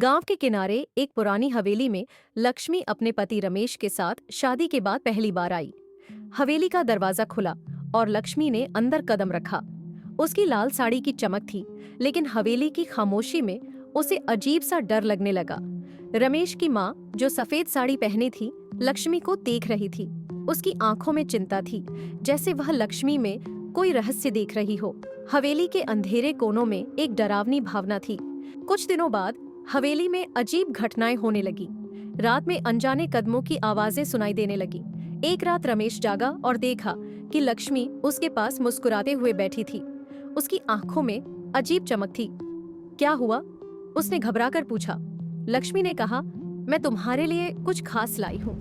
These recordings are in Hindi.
गांव के किनारे एक पुरानी हवेली में लक्ष्मी अपने पति रमेश के साथ शादी के बाद पहली बार आई। हवेली का दरवाजा खुला और लक्ष्मी ने अंदर कदम रखा। उसकी लाल साड़ी की चमक थी, लेकिन हवेली की खामोशी में उसे अजीब सा डर लगने लगा। रमेश की माँ, जो सफेद साड़ी पहनी थी, लक्ष्मी को देख रही थी। उसकी आंखों में चिंता थी, जैसे वह लक्ष्मी में कोई रहस्य देख रही हो। हवेली के अंधेरे कोनों में एक डरावनी भावना थी। कुछ दिनों बाद हवेली में अजीब घटनाएं होने लगी। रात में अनजाने कदमों की आवाजें सुनाई देने लगी। एक रात रमेश जागा और देखा कि लक्ष्मी उसके पास मुस्कुराते हुए बैठी थी। उसकी आंखों में अजीब चमक थी। क्या हुआ? उसने घबराकर पूछा। लक्ष्मी ने कहा, मैं तुम्हारे लिए कुछ खास लाई हूँ।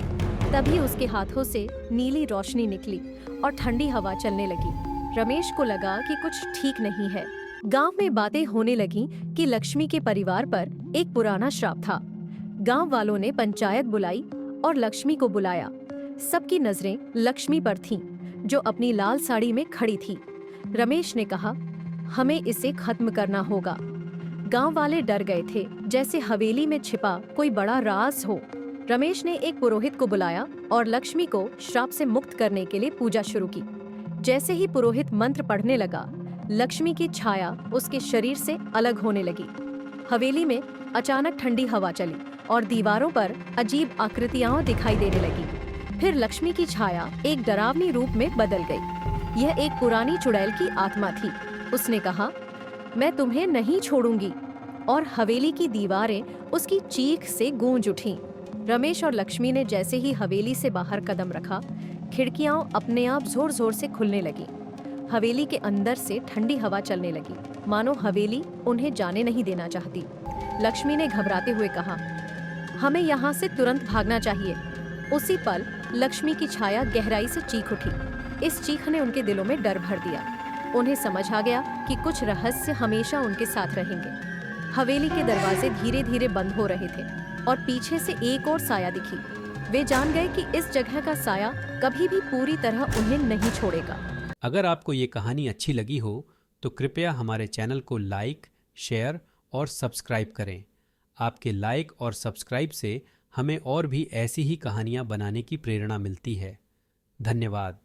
तभी उसके हाथों से नीली रोशनी निकली और ठंडी हवा चलने लगी। रमेश को लगा कि कुछ ठीक नहीं है। गांव में बातें होने लगीं कि लक्ष्मी के परिवार पर एक पुराना श्राप था। गांव वालों ने पंचायत बुलाई और लक्ष्मी को बुलाया। सबकी नजरें लक्ष्मी पर थीं, जो अपनी लाल साड़ी में खड़ी थी। रमेश ने कहा, हमें इसे खत्म करना होगा। गांव वाले डर गए थे, जैसे हवेली में छिपा कोई बड़ा राज हो। रमेश ने एक पुरोहित को बुलाया और लक्ष्मी को श्राप से मुक्त करने के लिए पूजा शुरू की। जैसे ही पुरोहित मंत्र पढ़ने लगा, लक्ष्मी की छाया उसके शरीर से अलग होने लगी। हवेली में अचानक ठंडी हवा चली और दीवारों पर अजीब आकृतियां दिखाई देने लगी। फिर लक्ष्मी की छाया एक डरावनी रूप में बदल गई। यह एक पुरानी चुड़ैल की आत्मा थी। उसने कहा, मैं तुम्हें नहीं छोड़ूंगी। और हवेली की दीवारें उसकी चीख से गूंज उठीं। रमेश और लक्ष्मी ने जैसे ही हवेली से बाहर कदम रखा, खिड़कियां अपने आप जोर जोर से खुलने लगीं। हवेली के अंदर से ठंडी हवा चलने लगी, मानो हवेली उन्हें जाने नहीं देना चाहती। लक्ष्मी ने घबराते हुए कहा, हमें यहाँ से तुरंत भागना चाहिए। उसी पल लक्ष्मी की छाया गहराई से चीख उठी। इस चीख ने उनके दिलों में डर भर दिया। उन्हें समझ आ गया कि कुछ रहस्य हमेशा उनके साथ रहेंगे। हवेली के दरवाजे धीरे धीरे बंद हो रहे थे और पीछे से एक और साया दिखी। वे जान गए कि इस जगह का साया कभी भी पूरी तरह उन्हें नहीं छोड़ेगा। अगर आपको ये कहानी अच्छी लगी हो तो कृपया हमारे चैनल को लाइक, शेयर और सब्सक्राइब करें। आपके लाइक और सब्सक्राइब से हमें और भी ऐसी ही कहानियाँ बनाने की प्रेरणा मिलती है। धन्यवाद।